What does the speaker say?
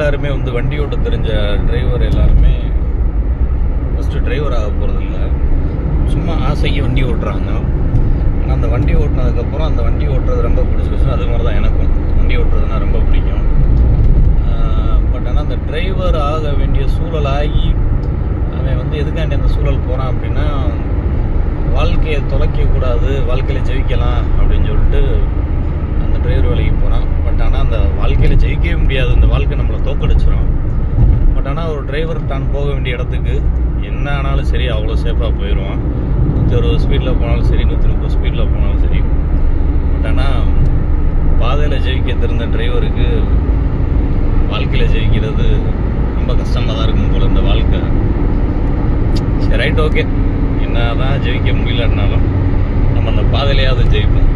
எல்லாருமே வந்து வண்டி ஓட்ட தெரிஞ்ச டிரைவர் எல்லாருமே ஃபஸ்ட்டு டிரைவர் ஆக போகிறதில்ல, சும்மா ஆசைக்கு வண்டி ஓட்டுறாங்க. ஆனால் அந்த வண்டி ஓட்டினதுக்கப்புறம் அந்த வண்டி ஓட்டுறது ரொம்ப பிடிச்சிருச்சு. அது மாதிரி தான் எனக்கும் வண்டி ஓட்டுறதுனா ரொம்ப பிடிக்கும். பட் ஆனால் அந்த டிரைவர் ஆக வேண்டிய சூழல் ஆகி அவன் வந்து எதுக்காண்டி அந்த சூழல் போகிறான் அப்படின்னா, வாழ்க்கையை தொலைக்கக்கூடாது, வாழ்க்கையில் ஜெயிக்கலாம் அப்படின்னு சொல்லிட்டு அந்த டிரைவர் வேலைக்கு போகிறான். பட் ஆனால் அந்த வாழ்க்கையில் ஜெயிக்கவே முடியாது, அந்த வாழ்க்கை நம்மளை தோக்கடிச்சிடும். பட் ஆனால் ஒரு டிரைவர் தான் போக வேண்டிய இடத்துக்கு என்ன ஆனாலும் சரி அவ்வளோ சேஃபாக போயிடுவான். 160 ஸ்பீடில் போனாலும் சரி, 130 ஸ்பீடில் போனாலும் சரி. பட் ஆனால் பாதையில் ஜெயிக்க தெரிந்த டிரைவருக்கு வாழ்க்கையில் ஜெயிக்கிறது ரொம்ப கஷ்டமாக தான் இருக்கும் போல் இந்த வாழ்க்கை. சரி, ரைட், ஓகே. என்ன தான் ஜெயிக்க முடியலன்னாலும் நம்ம அந்த பாதையிலையாவது ஜெயிப்போம்.